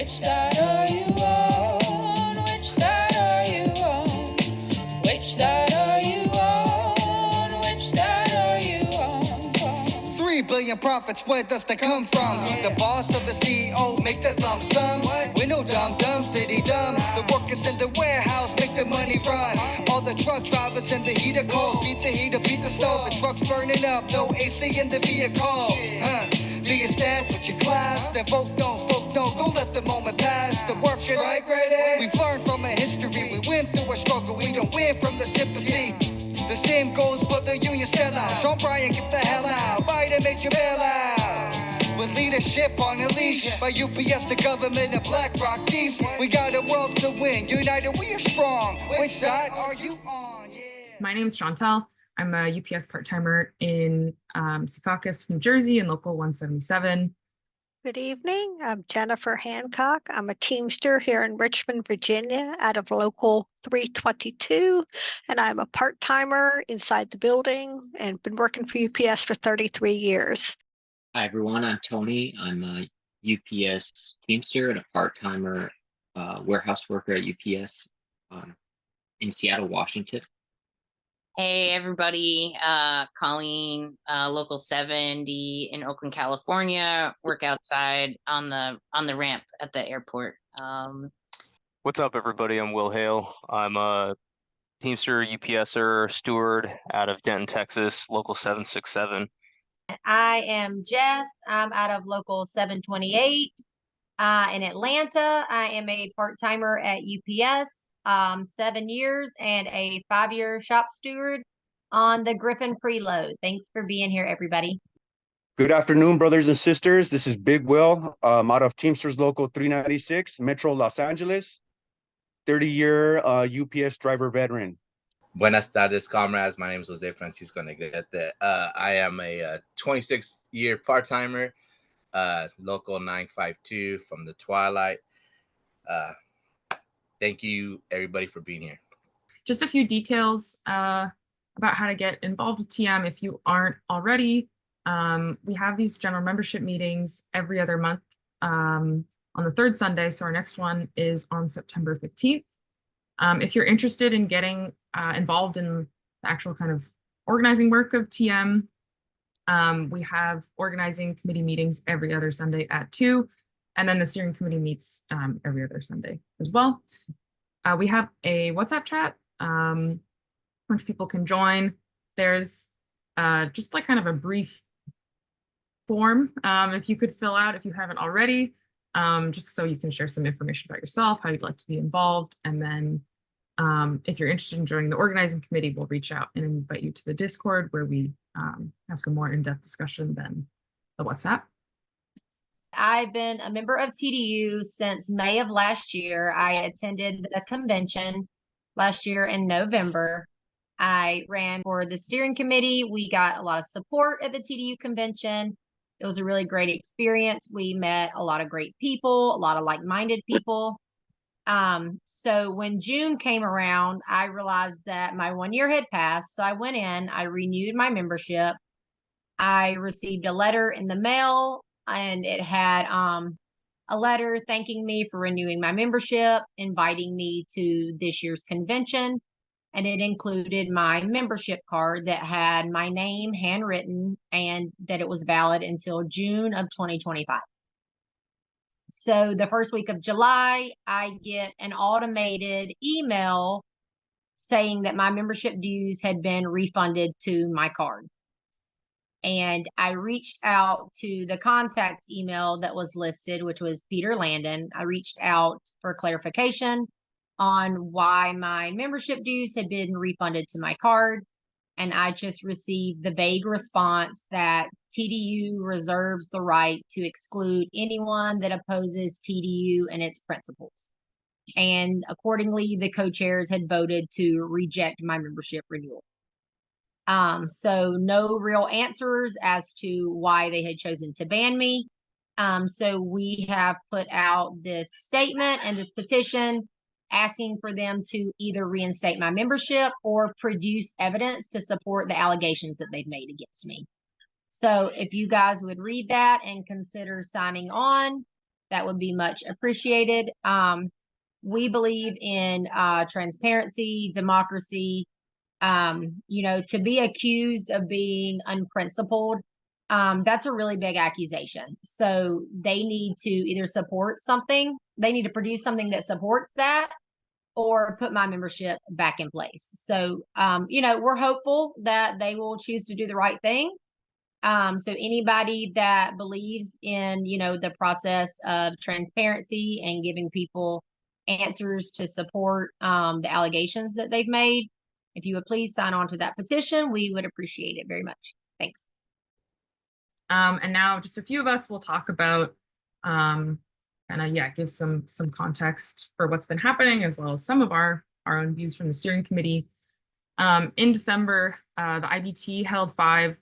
Which side are you on? Which side are you on? Which side are you on? Which side are you on? 3 billion profits, where does that come from? The boss of the CEO make the lump sum. We're no dumb, city dumb. The workers in the warehouse make the money run. All the truck drivers in the heater cold. Beat the heater, beat the stove. The truck's burning up, no AC in the vehicle. Do you stand with your class? The folk don't let the moment pass. The workers, right, we've learned from our history. We win through a struggle, we don't win from the sympathy. The same goes for the union sellout. Sean Bryan, get the hell out. Biden made you bail out. With leadership on a leash by UPS, the government, and BlackRock thieves. We got a world to win. United, we are strong. Which side are you on? Yeah. My name is Chantelle. I'm a UPS part-timer in Secaucus, New Jersey, in Local 177. Good evening. I'm Jennifer Hancock. I'm a Teamster here in Richmond, Virginia, out of Local 322, and I'm a part-timer inside the building and been working for UPS for 33 years. Hi, everyone. I'm Tony. I'm a UPS Teamster and a part-timer warehouse worker at UPS in Seattle, Washington. Hey everybody, Colleen, Local 70 in Oakland, California. Work outside on the ramp at the airport. What's up, everybody? I'm Will Hale. I'm a Teamster, UPSer, steward out of Denton, Texas, Local 767. I am Jess. I'm out of Local 728 in Atlanta. I am a part-timer at UPS. 7 years and a 5-year shop steward on the Griffin preload. Thanks for being here, everybody. Good afternoon, brothers and sisters. This is Big Will, out of Teamsters Local 396, Metro Los Angeles, 30-year UPS driver veteran. Buenas tardes, comrades. My name is Jose Francisco Negrete. I am a 26-year part-timer, Local 952 from the Twilight. Thank you, everybody, for being here. Just a few details about how to get involved with TM if you aren't already. We have these general membership meetings every other month on the third Sunday. So our next one is on September 15th. If you're interested in getting involved in the actual kind of organizing work of TM, we have organizing committee meetings every other Sunday at 2. And then the steering committee meets every other Sunday as well. We have a WhatsApp chat which people can join. There's just like kind of a brief form if you could fill out if you haven't already, just so you can share some information about yourself, how you'd like to be involved. And then if you're interested in joining the organizing committee, we'll reach out and invite you to the Discord where we have some more in-depth discussion than the WhatsApp. I've been a member of TDU since May of last year. I attended the convention last year in November. I ran for the steering committee. We got a lot of support at the TDU convention. It was a really great experience. We met a lot of great people, a lot of like-minded people. So when June came around, I realized that my 1 year had passed. So I went in, I renewed my membership. I received a letter in the mail, and it had a letter thanking me for renewing my membership, inviting me to this year's convention, and it included my membership card that had my name handwritten and that it was valid until June of 2025. So the first week of July, I get an automated email saying that my membership dues had been refunded to my card. And I reached out to the contact email that was listed, which was Peter Landon. I reached out for clarification on why my membership dues had been refunded to my card. And I just received the vague response that TDU reserves the right to exclude anyone that opposes TDU and its principles. And accordingly, the co-chairs had voted to reject my membership renewal. So no real answers as to why they had chosen to ban me. So we have put out this statement and this petition asking for them to either reinstate my membership or produce evidence to support the allegations that they've made against me. So if you guys would read that and consider signing on, that would be much appreciated. We believe in transparency, democracy. To be accused of being unprincipled, that's a really big accusation. So they need to either support something, they need to produce something that supports that, or put my membership back in place. So, we're hopeful that they will choose to do the right thing. So anybody that believes in, the process of transparency and giving people answers to support the allegations that they've made, if you would please sign on to that petition, we would appreciate it very much. Thanks. And now just a few of us will talk about give some context for what's been happening, as well as some of our own views from the steering committee. In December, the IBT held 5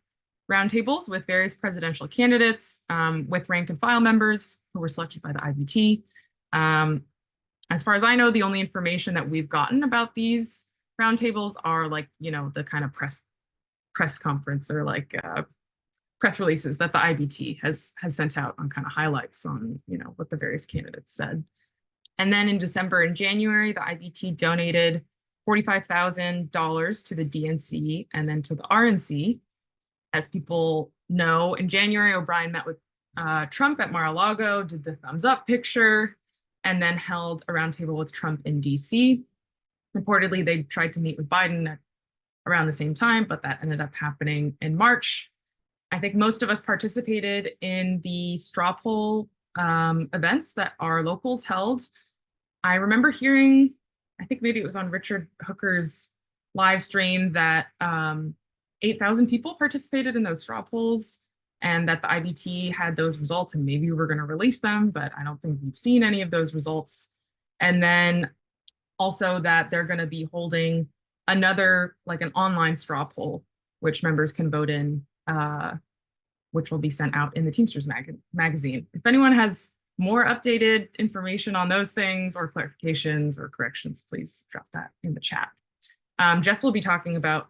roundtables with various presidential candidates, with rank and file members who were selected by the IBT. As far as I know, the only information that we've gotten about these roundtables are the kind of press conference or press releases that the IBT has sent out on kind of highlights on, what the various candidates said. And then in December and January, the IBT donated $45,000 to the DNC and then to the RNC. As people know, in January, O'Brien met with Trump at Mar-a-Lago, did the thumbs up picture, and then held a roundtable with Trump in DC. Reportedly, they tried to meet with Biden around the same time, but that ended up happening in March. I think most of us participated in the straw poll events that our locals held. I remember hearing, I think maybe it was on Richard Hooker's live stream, that 8,000 people participated in those straw polls, and that the IBT had those results, and maybe we were going to release them, but I don't think we've seen any of those results. And then also that they're going to be holding another, an online straw poll, which members can vote in, which will be sent out in the Teamsters magazine. If anyone has more updated information on those things or clarifications or corrections, please drop that in the chat. Jess will be talking about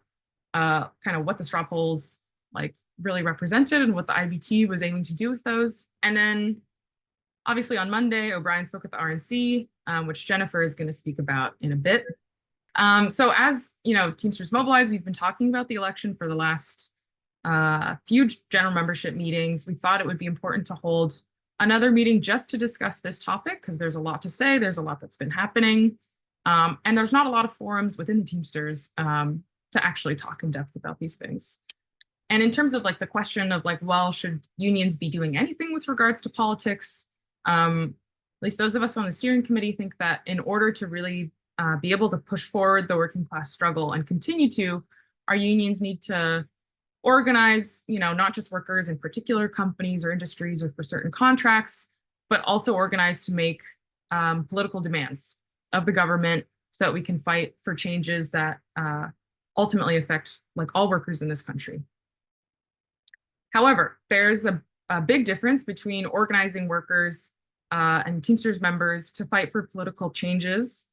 kind of what the straw polls really represented and what the IBT was aiming to do with those. And then obviously on Monday, O'Brien spoke at the RNC, which Jennifer is going to speak about in a bit. So as Teamsters Mobilize, we've been talking about the election for the last few general membership meetings. We thought it would be important to hold another meeting just to discuss this topic, because there's a lot to say, there's a lot that's been happening, and there's not a lot of forums within the Teamsters to actually talk in depth about these things. And in terms of the question of well, should unions be doing anything with regards to politics? At least those of us on the steering committee think that in order to really be able to push forward the working class struggle and continue to, our unions need to organize, not just workers in particular companies or industries or for certain contracts, but also organize to make political demands of the government so that we can fight for changes that ultimately affect all workers in this country. However, there's a big difference between organizing workers and Teamsters members to fight for political changes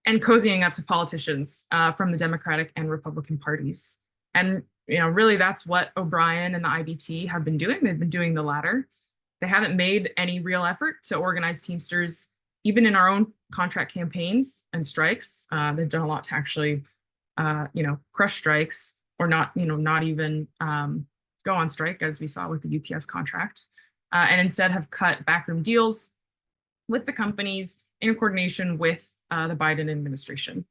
and cozying up to politicians from the Democratic and Republican parties. And really that's what O'Brien and the IBT have been doing. They've been doing the latter. They haven't made any real effort to organize Teamsters, even in our own contract campaigns and strikes. They've done a lot to actually, crush strikes, or not even go on strike, as we saw with the UPS contract, and instead have cut backroom deals with the companies in coordination with the Biden administration.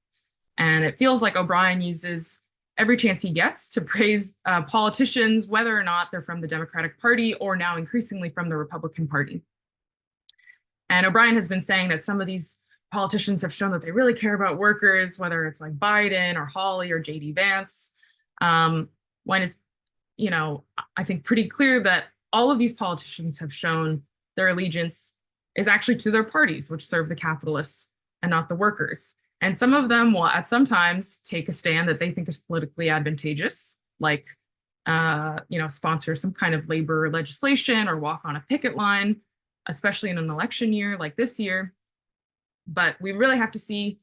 And it feels like O'Brien uses every chance he gets to praise politicians, whether or not they're from the Democratic Party or now increasingly from the Republican Party. And O'Brien has been saying that some of these politicians have shown that they really care about workers, whether it's Biden or Hawley or JD Vance, when it's, I think pretty clear that all of these politicians have shown their allegiance is actually to their parties, which serve the capitalists and not the workers. And some of them will at some times take a stand that they think is politically advantageous, sponsor some kind of labor legislation or walk on a picket line, especially in an election year like this year. But we really have to see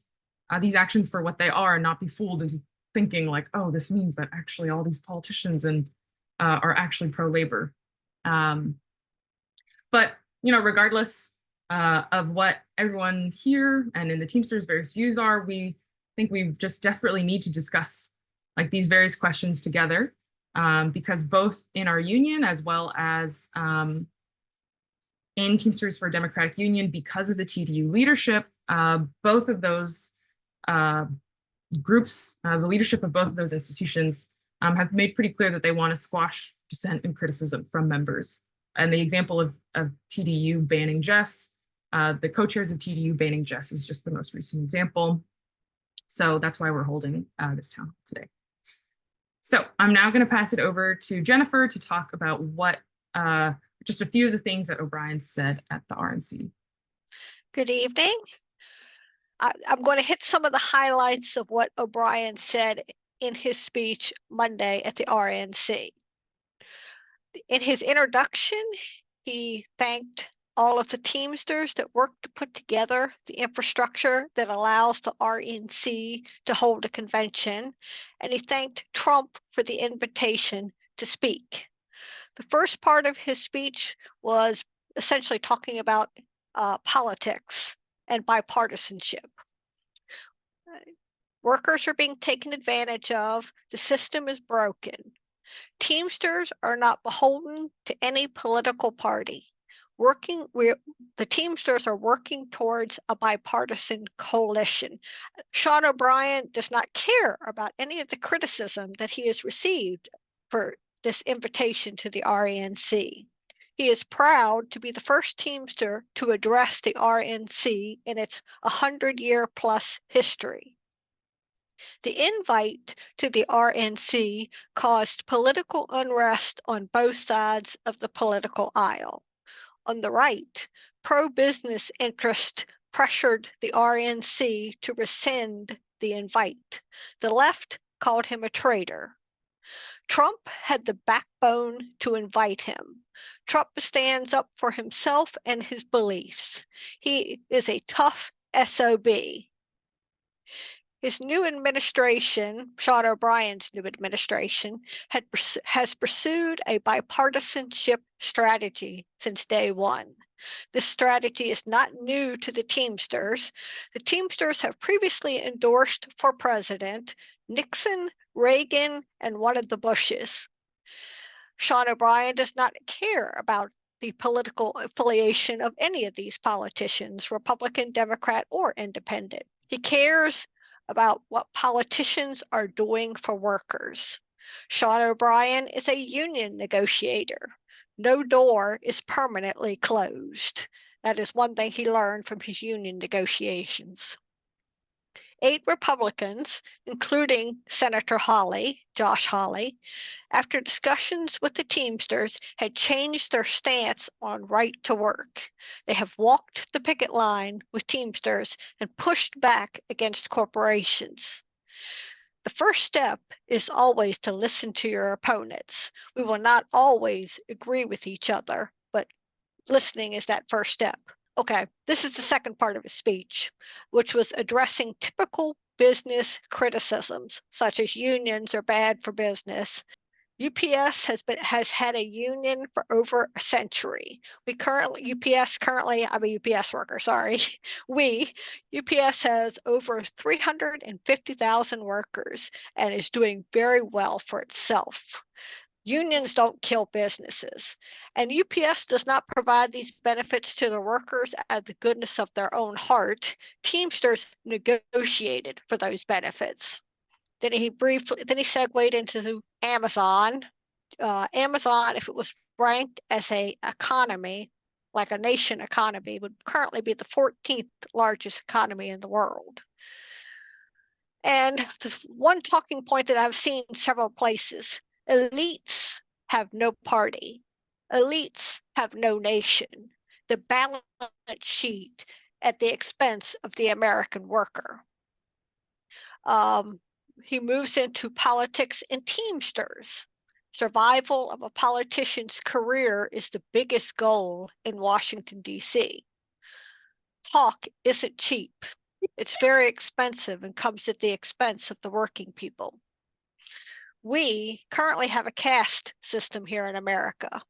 these actions for what they are and not be fooled into thinking oh, this means that actually all these politicians are actually pro-labor. But regardless of what everyone here and in the Teamsters various views are, we think we just desperately need to discuss like these various questions together, because both in our union as well as in Teamsters for a Democratic Union, because of the TDU leadership, both of those groups, the leadership of both of those institutions have made pretty clear that they want to squash dissent and criticism from members. And the example of TDU banning Jess, the co-chairs of TDU banning Jess is just the most recent example. So that's why we're holding this town hall today. So I'm now going to pass it over to Jennifer to talk about what just a few of the things that O'Brien said at the RNC. Good evening. I'm going to hit some of the highlights of what O'Brien said in his speech Monday at the RNC. In his introduction, he thanked all of the Teamsters that worked to put together the infrastructure that allows the RNC to hold a convention, and he thanked Trump for the invitation to speak. The first part of his speech was essentially talking about politics and bipartisanship. Workers are being taken advantage of. The system is broken. Teamsters are not beholden to any political party. The Teamsters are working towards a bipartisan coalition. Sean O'Brien does not care about any of the criticism that he has received for this invitation to the RNC. He is proud to be the first Teamster to address the RNC in its 100-year-plus history. The invite to the RNC caused political unrest on both sides of the political aisle. On the right, pro-business interest pressured the RNC to rescind the invite. The left called him a traitor. Trump had the backbone to invite him. Trump stands up for himself and his beliefs. He is a tough SOB. His new administration, Sean O'Brien's new administration, has pursued a bipartisanship strategy since day one. This strategy is not new to the Teamsters. The Teamsters have previously endorsed for president Nixon, Reagan, and one of the Bushes. Sean O'Brien does not care about the political affiliation of any of these politicians, Republican, Democrat, or Independent. He cares about what politicians are doing for workers. Sean O'Brien is a union negotiator. No door is permanently closed. That is one thing he learned from his union negotiations. 8 Republicans, including Senator Josh Hawley, after discussions with the Teamsters, had changed their stance on right to work. They have walked the picket line with Teamsters and pushed back against corporations. The first step is always to listen to your opponents. We will not always agree with each other, but listening is that first step. Okay, this is the second part of his speech, which was addressing typical business criticisms, such as unions are bad for business. UPS has had a union for over a century. I'm a UPS worker, sorry. UPS has over 350,000 workers and is doing very well for itself. Unions don't kill businesses, and UPS does not provide these benefits to the workers out of the goodness of their own heart. Teamsters negotiated for those benefits. Then he segued into Amazon. Amazon, if it was ranked as a economy, like a nation economy, would currently be the 14th largest economy in the world. And the one talking point that I've seen several places, elites have no party. Elites have no nation. The balance sheet at the expense of the American worker. He moves into politics and Teamsters. Survival of a politician's career is the biggest goal in Washington, D.C. Talk isn't cheap. It's very expensive and comes at the expense of the working people. We currently have a caste system here in America.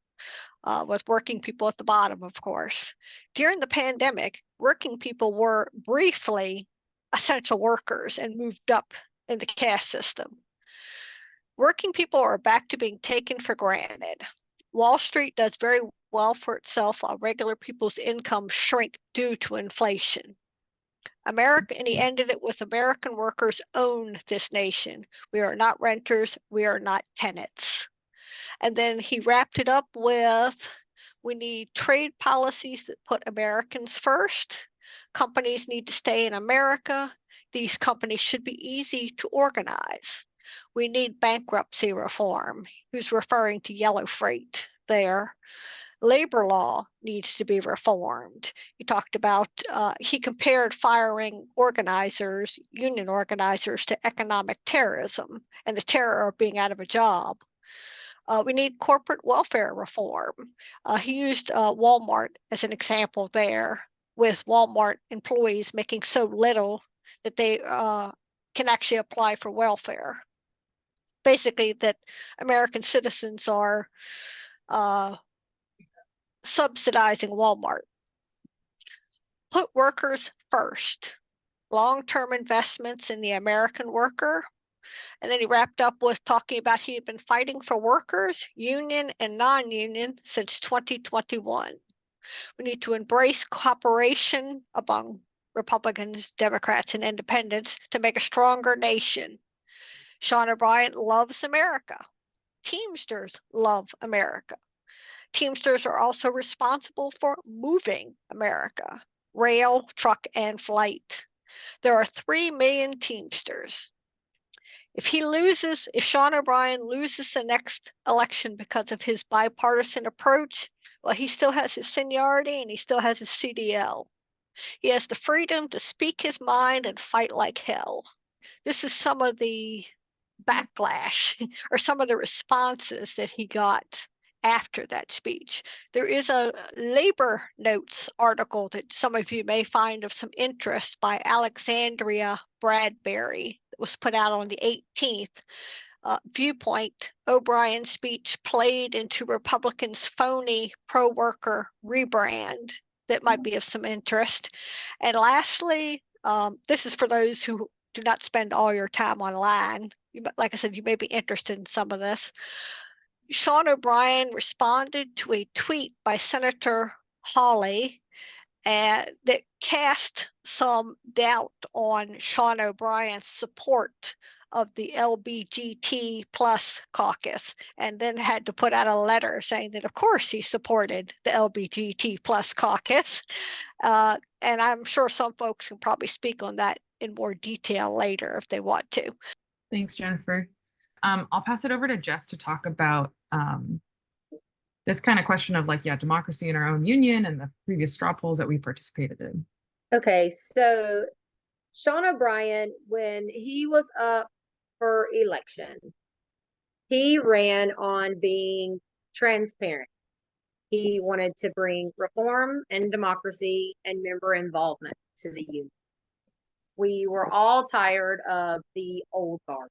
with working people at the bottom, of course. During the pandemic, working people were briefly essential workers and moved up in the caste system. Working people are back to being taken for granted. Wall Street does very well for itself while regular people's incomes shrink due to inflation. America, and he ended it with American workers own this nation. We are not renters, we are not tenants. And then he wrapped it up with, we need trade policies that put Americans first. Companies need to stay in America. These companies should be easy to organize. We need bankruptcy reform. He was referring to yellow freight there. Labor law needs to be reformed. He talked about, he compared firing organizers, union organizers, to economic terrorism and the terror of being out of a job. We need corporate welfare reform. He used Walmart as an example there, with Walmart employees making so little that they can actually apply for welfare. Basically, that American citizens are subsidizing Walmart. Put workers first. Long-term investments in the American worker. And then he wrapped up with talking about he had been fighting for workers, union and non-union, since 2021. We need to embrace cooperation among Republicans, Democrats, and independents to make a stronger nation. Sean O'Brien loves America. Teamsters love America. Teamsters are also responsible for moving America, rail, truck, and flight. There are 3 million Teamsters. If Sean O'Brien loses the next election because of his bipartisan approach, well, he still has his seniority and he still has his CDL. He has the freedom to speak his mind and fight like hell. This is some of the backlash or some of the responses that he got after that speech. There is a Labor Notes article that some of you may find of some interest by Alexandria Bradbury that was put out on the 18th. Viewpoint, O'Brien's speech played into Republicans' phony pro-worker rebrand that might be of some interest. And lastly, this is for those who do not spend all your time online. Like I said, you may be interested in some of this. Sean O'Brien responded to a tweet by Senator Hawley that cast some doubt on Sean O'Brien's support of the LBGT plus caucus, and then had to put out a letter saying that of course he supported the LBGT plus caucus. And I'm sure some folks can probably speak on that in more detail later if they want to. Thanks, Jennifer. I'll pass it over to Jess to talk about this kind of question of democracy in our own union and the previous straw polls that we participated in. Okay, so Sean O'Brien, when he was up for election, he ran on being transparent. He wanted to bring reform and democracy and member involvement to the union. We were all tired of the old guard,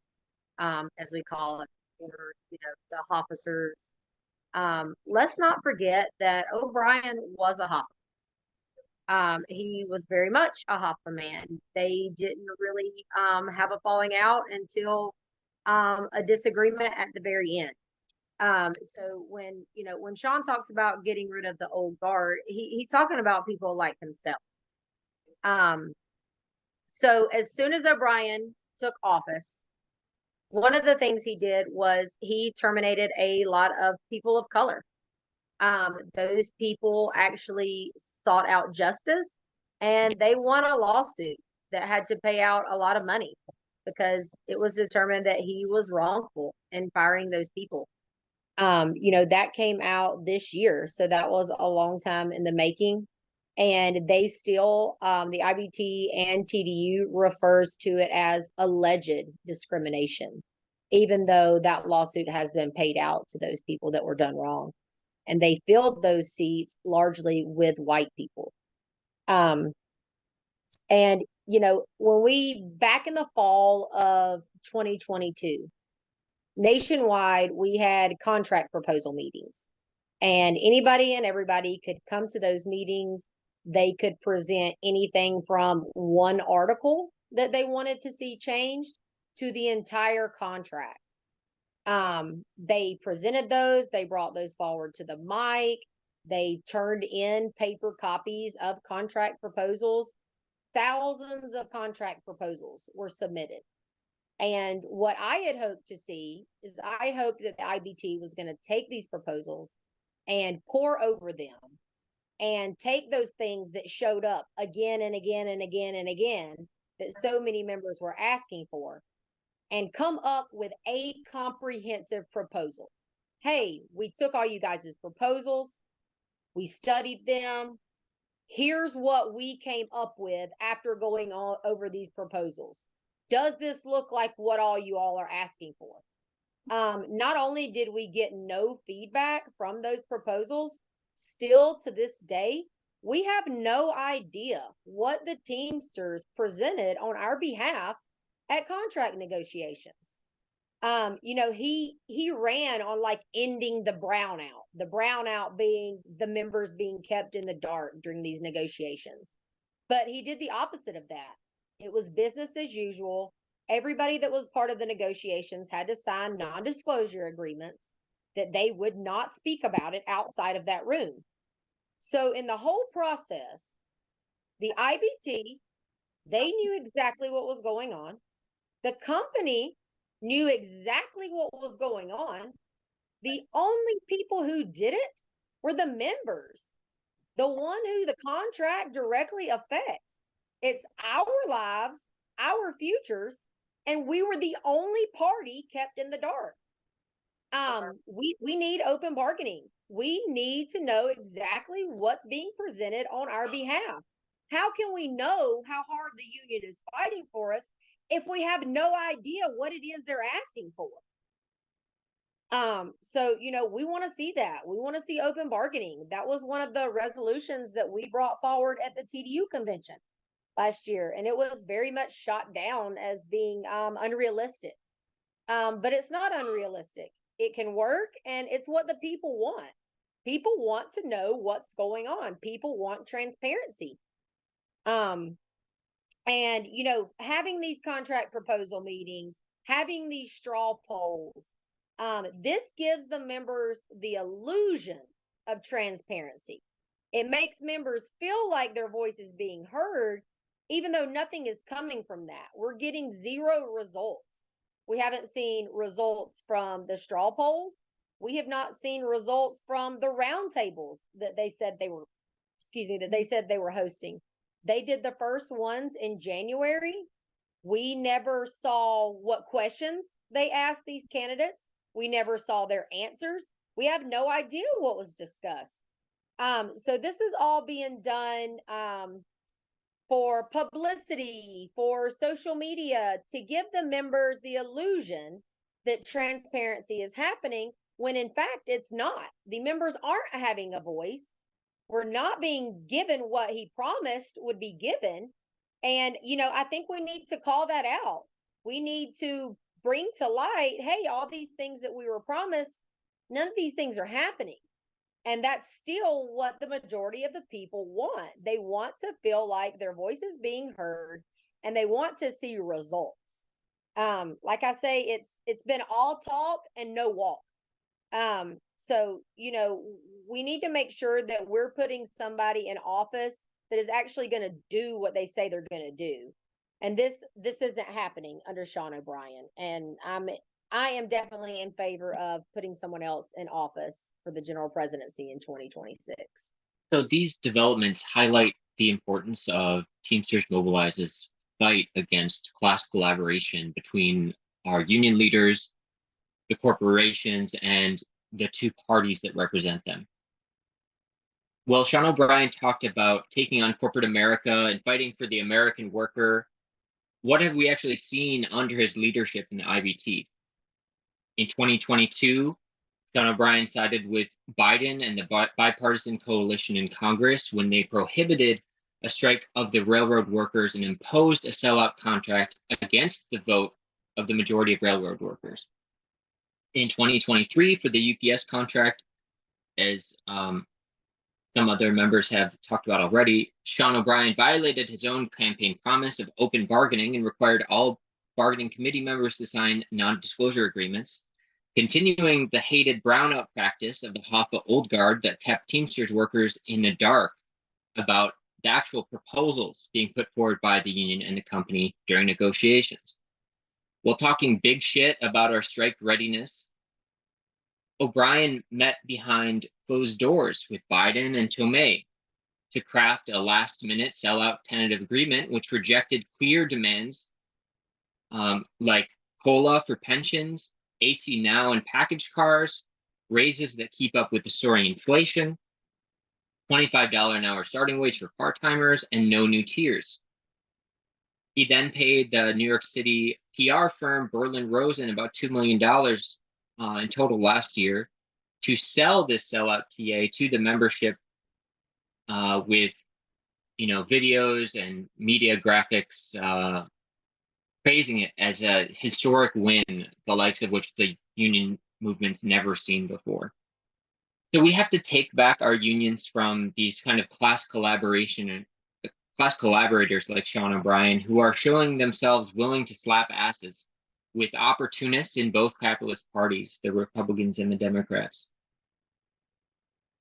as we call it, or the officers. Let's not forget that O'Brien was a Hoffa. He was very much a Hoffa man. They didn't really have a falling out until a disagreement at the very end. So when Sean talks about getting rid of the old guard, he's talking about people like himself. So as soon as O'Brien took office, one of the things he did was he terminated a lot of people of color. Those people actually sought out justice, and they won a lawsuit that had to pay out a lot of money because it was determined that he was wrongful in firing those people. That came out this year, so that was a long time in the making. And they still, the IBT and TDU refers to it as alleged discrimination, even though that lawsuit has been paid out to those people that were done wrong. And they filled those seats largely with white people. And, when back in the fall of 2022, nationwide, we had contract proposal meetings. And anybody and everybody could come to those meetings. They could present anything from one article that they wanted to see changed to the entire contract. They presented those, they brought those forward to the mic, they turned in paper copies of contract proposals. Thousands of contract proposals were submitted. And what I had hoped to see is I hoped that the IBT was going to take these proposals and pour over them and take those things that showed up again and again and again and again that so many members were asking for and come up with a comprehensive proposal. Hey, we took all you guys' proposals, we studied them. Here's what we came up with after going over these proposals. Does this look like what all you all are asking for? Not only did we get no feedback from those proposals, still to this day, we have no idea what the Teamsters presented on our behalf at contract negotiations. You know, he ran on like ending the brownout being the members being kept in the dark during these negotiations. But he did the opposite of that. It was business as usual. Everybody that was part of the negotiations had to sign non-disclosure agreements that they would not speak about it outside of that room. So in the whole process, the IBT, they knew exactly what was going on. The company knew exactly what was going on. The only people who did it were the members, the one who the contract directly affects. It's our lives, our futures, and we were the only party kept in the dark. We need open bargaining. We need to know exactly what's being presented on our behalf. How can we know how hard the union is fighting for us if we have no idea what it is they're asking for? So, you know, we want to see that. We want to see open bargaining. That was one of the resolutions that we brought forward at the TDU convention last year, and it was very much shot down as being unrealistic. But it's not unrealistic. It can work, and it's what the people want. People want to know what's going on. People want transparency. And, you know, having these contract proposal meetings, having these straw polls, this gives the members the illusion of transparency. It makes members feel like their voice is being heard, even though nothing is coming from that. We're getting zero results. We haven't seen results from the straw polls. We have not seen results from the roundtables that they said they were, hosting. They did the first ones in January. We never saw what questions they asked these candidates. We never saw their answers. We have no idea what was discussed. So this is all being done for publicity, for social media, to give the members the illusion that transparency is happening, when in fact it's not. The members aren't having a voice. We're not being given what he promised would be given. And, you know, I think we need to call that out. We need to bring to light, hey, all these things that we were promised, none of these things are happening. And that's still what the majority of the people want. They want to feel like their voice is being heard, and they want to see results. Like I say, it's been all talk and no walk. So, you know, we need to make sure that we're putting somebody in office that is actually going to do what they say they're going to do. And this isn't happening under Sean O'Brien. And I am definitely in favor of putting someone else in office for the general presidency in 2026. So these developments highlight the importance of Teamsters Mobilize's fight against class collaboration between our union leaders, the corporations, and the two parties that represent them. Well, Sean O'Brien talked about taking on corporate America and fighting for the American worker. What have we actually seen under his leadership in the IBT? In 2022, Sean O'Brien sided with Biden and the bipartisan coalition in Congress when they prohibited a strike of the railroad workers and imposed a sellout contract against the vote of the majority of railroad workers. In 2023, for the UPS contract, as some other members have talked about already, Sean O'Brien violated his own campaign promise of open bargaining and required all bargaining committee members to sign non-disclosure agreements, continuing the hated brownout practice of the Hoffa Old Guard that kept Teamsters workers in the dark about the actual proposals being put forward by the union and the company during negotiations. While talking big shit about our strike readiness, O'Brien met behind closed doors with Biden and Tomei to craft a last-minute sellout tentative agreement, which rejected clear demands like COLA for pensions, AC Now and package cars, raises that keep up with the soaring inflation, $25 an hour starting wage for part-timers, and no new tiers. He then paid the New York City PR firm Berlin Rosen about $2 million in total last year to sell this sellout TA to the membership with, videos and media graphics praising it as a historic win, the likes of which the union movement's never seen before. So we have to take back our unions from these kind of class collaborators like Sean O'Brien, who are showing themselves willing to slap asses with opportunists in both capitalist parties, the Republicans and the Democrats.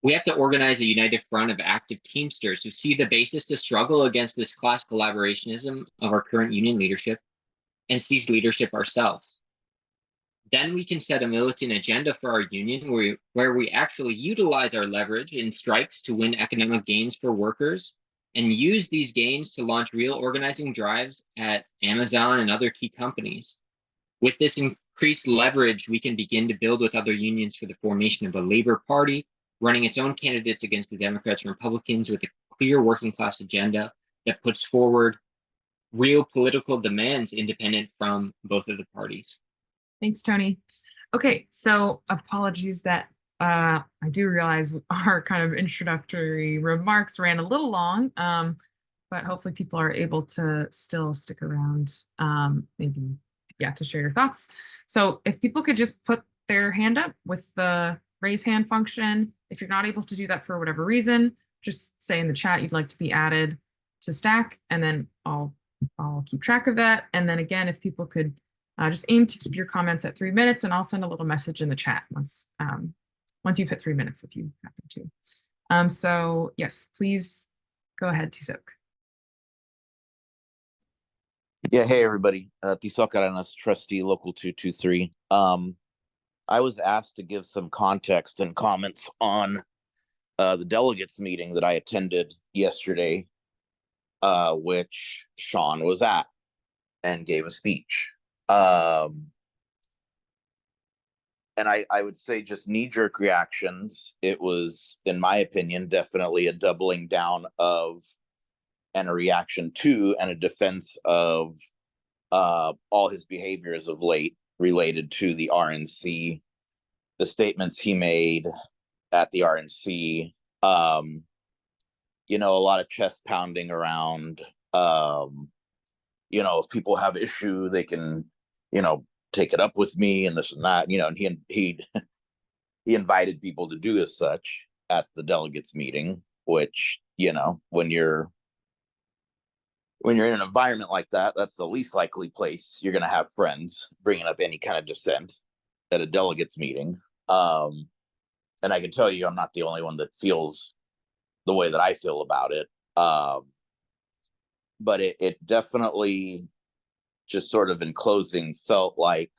We have to organize a united front of active Teamsters who see the basis to struggle against this class collaborationism of our current union leadership and seize leadership ourselves. Then we can set a militant agenda for our union where we actually utilize our leverage in strikes to win economic gains for workers and use these gains to launch real organizing drives at Amazon and other key companies. With this increased leverage, we can begin to build with other unions for the formation of a labor party, running its own candidates against the Democrats and Republicans with a clear working class agenda that puts forward real political demands independent from both of the parties. Thanks, Tony. Okay, so apologies that I do realize our kind of introductory remarks ran a little long, but hopefully people are able to still stick around, maybe, to share your thoughts. So if people could just put their hand up with the raise hand function. If you're not able to do that for whatever reason, just say in the chat you'd like to be added to Stack, and then I'll keep track of that. And then again, if people could just aim to keep your comments at 3 minutes, and I'll send a little message in the chat once you've hit 3 minutes if you happen to. So yes, please go ahead, Tisok. Yeah, hey everybody. Tisok Aranas, trustee local 223. I was asked to give some context and comments on the delegates meeting that I attended yesterday, which Sean was at and gave a speech. And I would say just knee-jerk reactions. It was, in my opinion, definitely a doubling down of and a reaction to and a defense of all his behaviors of late related to the RNC, the statements he made at the RNC, a lot of chest pounding around, if people have issue, they can, take it up with me and this and that, and he invited people to do as such at the delegates meeting, which, when you're in an environment like that, that's the least likely place you're going to have friends bringing up any kind of dissent at a delegates meeting. And I can tell you, I'm not the only one that feels the way that I feel about it. But it definitely just sort of in closing felt like,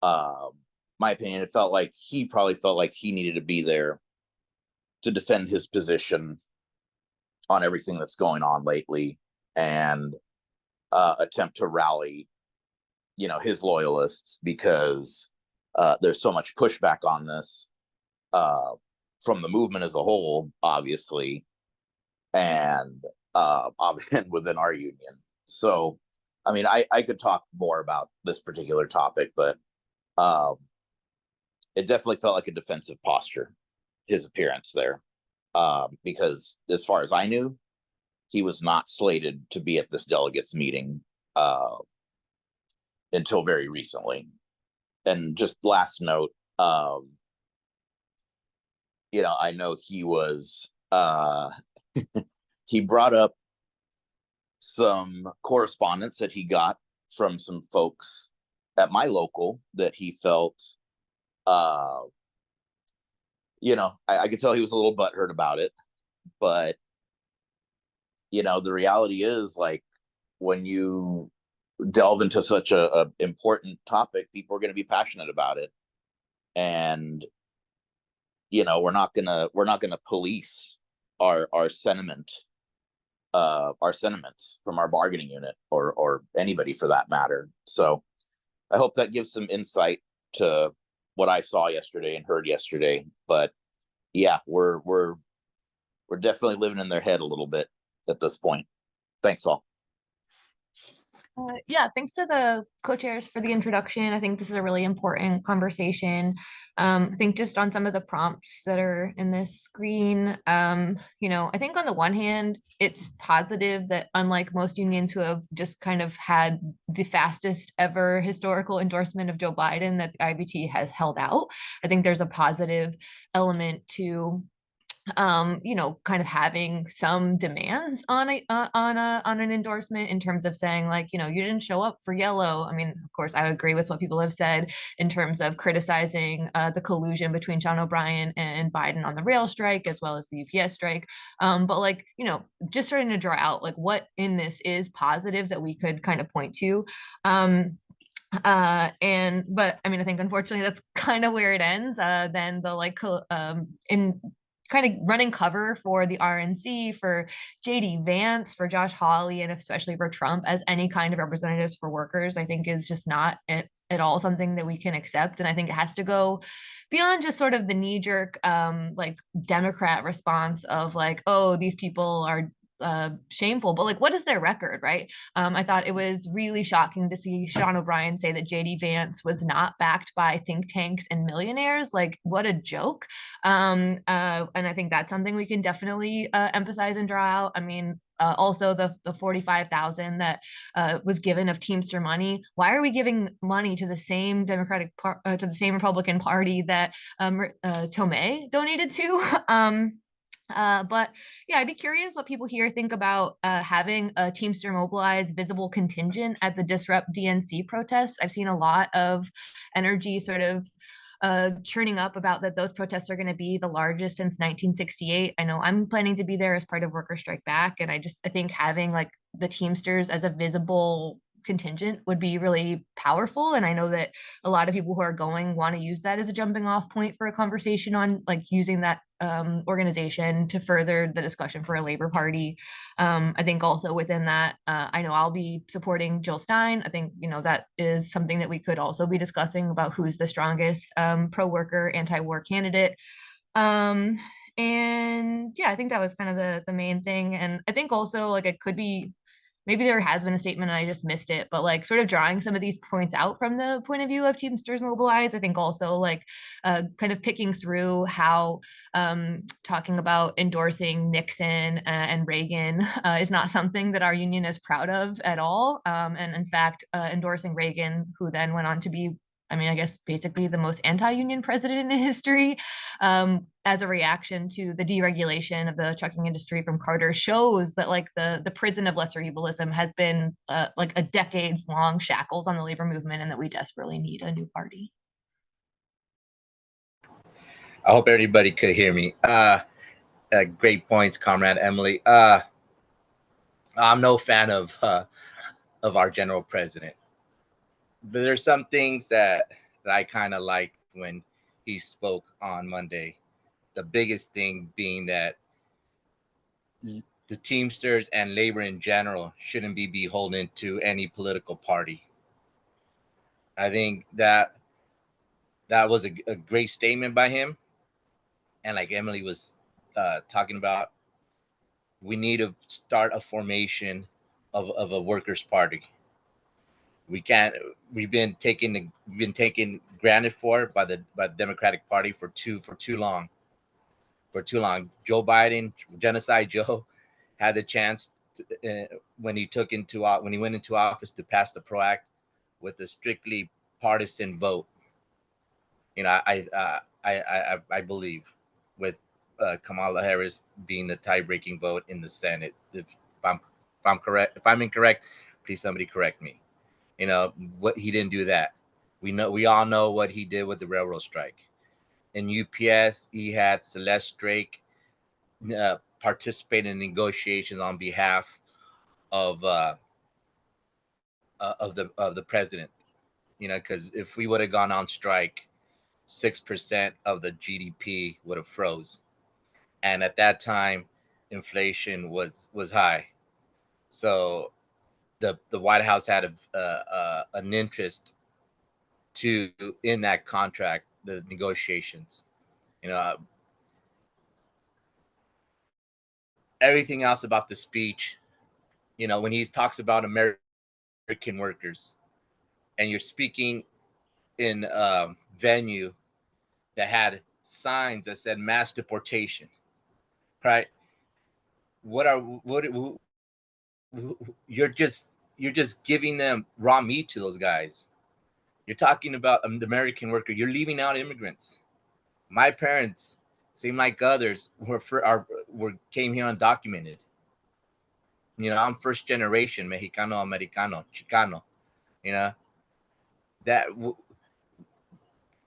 my opinion, it felt like he probably felt like he needed to be there to defend his position on everything that's going on lately and attempt to rally, his loyalists, because there's so much pushback on this from the movement as a whole, obviously, and within our union. So, I mean, I could talk more about this particular topic, but it definitely felt like a defensive posture, his appearance there, because as far as I knew, he was not slated to be at this delegates meeting until very recently. And just last note, I know he was he brought up some correspondence that he got from some folks at my local that he felt I could tell he was a little butthurt about it, but the reality is, like, when you delve into such a important topic, people are going to be passionate about it, and we're not gonna police our sentiments from our bargaining unit or anybody for that matter. So I hope that gives some insight to what I saw yesterday and heard yesterday. But yeah, we're definitely living in their head a little bit at this point. Thanks all. Yeah, thanks to the co-chairs for the introduction. I think this is a really important conversation. I think just on some of the prompts that are in this screen, I think on the one hand, it's positive that unlike most unions who have just kind of had the fastest ever historical endorsement of Joe Biden, that IBT has held out. I think there's a positive element to kind of having some demands on an endorsement, in terms of saying, like, you didn't show up for yellow. I mean, of course, I agree with what people have said in terms of criticizing the collusion between Sean O'Brien and Biden on the rail strike, as well as the UPS strike. But like, just starting to draw out like what in this is positive that we could kind of point to. But I mean, I think unfortunately that's kind of where it ends. Then the in kind of running cover for the RNC, for JD Vance, for Josh Hawley, and especially for Trump as any kind of representatives for workers, I think is just not at all something that we can accept. And I think it has to go beyond just sort of the knee-jerk like Democrat response of like, oh, these people are shameful, but like, what is their record, right? I thought it was really shocking to see Sean O'Brien say that JD Vance was not backed by think tanks and millionaires. Like, what a joke. And I think that's something we can definitely emphasize and draw out. I mean, also the 45,000 that was given of Teamster money. Why are we giving money to the same to the same Republican Party that Tomei donated to? But yeah, I'd be curious what people here think about having a Teamster Mobilize visible contingent at the Disrupt DNC protests. I've seen a lot of energy sort of churning up about that those protests are going to be the largest since 1968. I know I'm planning to be there as part of Worker Strike Back, and I think having like the Teamsters as a visible contingent would be really powerful. And I know that a lot of people who are going want to use that as a jumping off point for a conversation on like using that organization to further the discussion for a Labor Party. I think also within that, I know I'll be supporting Jill Stein. I think, that is something that we could also be discussing about who's the strongest pro-worker, anti-war candidate. And yeah, I think that was kind of the main thing. And I think also like it could be, maybe there has been a statement and I just missed it, but like sort of drawing some of these points out from the point of view of Teamsters Mobilize. I think also like kind of picking through how talking about endorsing Nixon and Reagan is not something that our union is proud of at all. And in fact, endorsing Reagan, who then went on to be, I mean, I guess basically the most anti-union president in history, as a reaction to the deregulation of the trucking industry from Carter, shows that like the prison of lesser evilism has been like a decades long shackles on the labor movement, and that we desperately need a new party. I hope everybody could hear me. Great points, Comrade Emily. I'm no fan of our general president, but there's some things that I kind of liked when he spoke on Monday. The biggest thing being that the Teamsters and labor in general shouldn't be beholden to any political party. I think that was a great statement by him. And like Emily was talking about, we need to start a formation of a workers' party. We've been taken granted for by the Democratic Party for too long. Joe Biden, Genocide Joe, had the chance to, when he went into office, to pass the PRO Act with a strictly partisan vote. I believe with Kamala Harris being the tie-breaking vote in the Senate. If I'm correct, if I'm incorrect, please somebody correct me. You know what, he didn't do that. We all know what he did with the railroad strike. In UPS, he had Celeste Drake participate in negotiations on behalf of the president. You know, because if we would have gone on strike, 6% of the GDP would have froze, and at that time, inflation was high. So the White House had an interest to in that contract, the negotiations. You know, everything else about the speech. You know, when he talks about American workers, and you're speaking in a venue that had signs that said mass deportation, right? What you're just giving them raw meat to those guys. You're talking about the American worker. You're leaving out immigrants. My parents, same like others, came here undocumented. You know, I'm first generation Mexicano, Americano, Chicano. You know that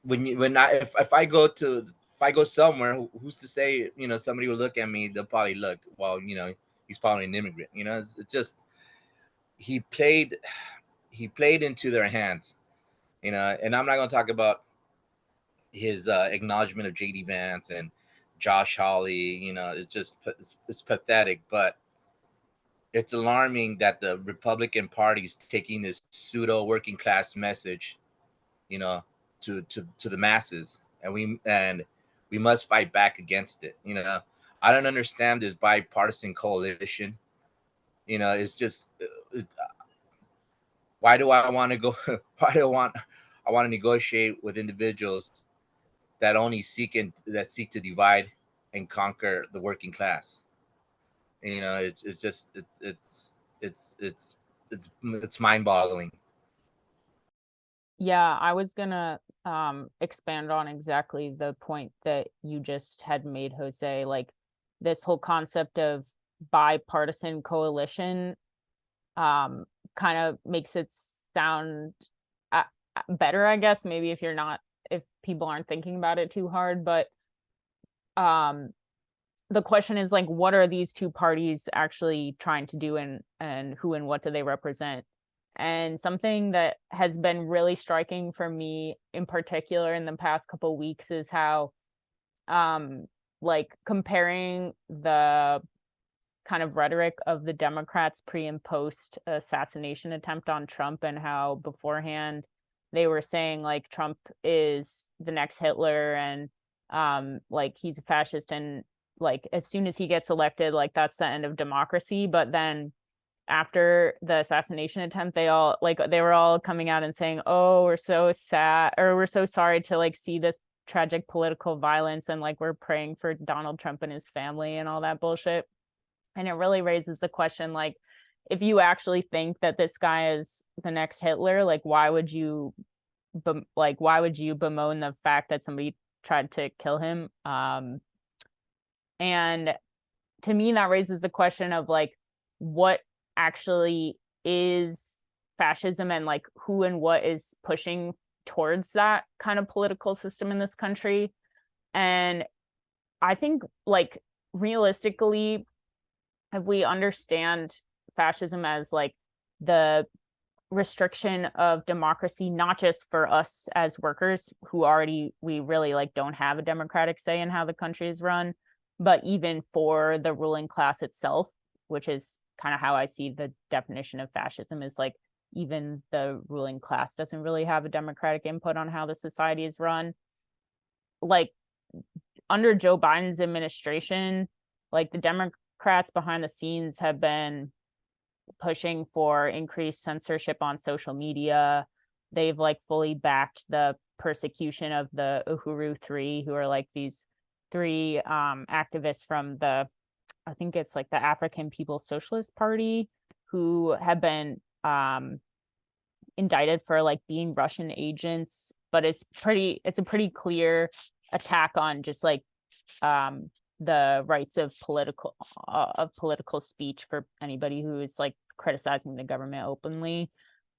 if I go somewhere, who's to say, you know, somebody will look at me, they'll probably look, well, you know, he's probably an immigrant. You know, it's just he played into their hands. You know, and I'm not going to talk about his acknowledgement of JD Vance and Josh Hawley. You know, it's pathetic, but it's alarming that the Republican Party is taking this pseudo working class message, you know, to the masses, and we must fight back against it. You know, I don't understand this bipartisan coalition. You know, it's just why do I want to go? Why do I want to negotiate with individuals that only seek to divide and conquer the working class? You know, it's mind-boggling. Yeah, I was gonna expand on exactly the point that you just had made, Jose. Like this whole concept of bipartisan coalition kind of makes it sound better, I guess, maybe if people aren't thinking about it too hard. But the question is, like, what are these two parties actually trying to do, and who and what do they represent? And something that has been really striking for me in particular in the past couple of weeks is how like comparing the kind of rhetoric of the Democrats pre and post assassination attempt on Trump, and how beforehand they were saying like Trump is the next Hitler, and like he's a fascist, and like as soon as he gets elected, like that's the end of democracy. But then after the assassination attempt, they were all coming out and saying, oh, we're so sad, or we're so sorry to like see this tragic political violence, and like we're praying for Donald Trump and his family and all that bullshit. And it really raises the question, like, if you actually think that this guy is the next Hitler, like why would you bemoan the fact that somebody tried to kill him? And to me, that raises the question of like, what actually is fascism, and like who and what is pushing towards that kind of political system in this country. And I think, like, realistically, if we understand fascism as like the restriction of democracy, not just for us as workers who we really like don't have a democratic say in how the country is run, but even for the ruling class itself, which is kind of how I see the definition of fascism, is like even the ruling class doesn't really have a democratic input on how the society is run. Like under Joe Biden's administration, like the Democrats behind the scenes have been pushing for increased censorship on social media. They've like fully backed the persecution of the Uhuru Three, who are like these three activists from I think it's like the African People's Socialist Party, who have been indicted for like being Russian agents. But it's a pretty clear attack on just like the rights of political speech for anybody who is like criticizing the government openly.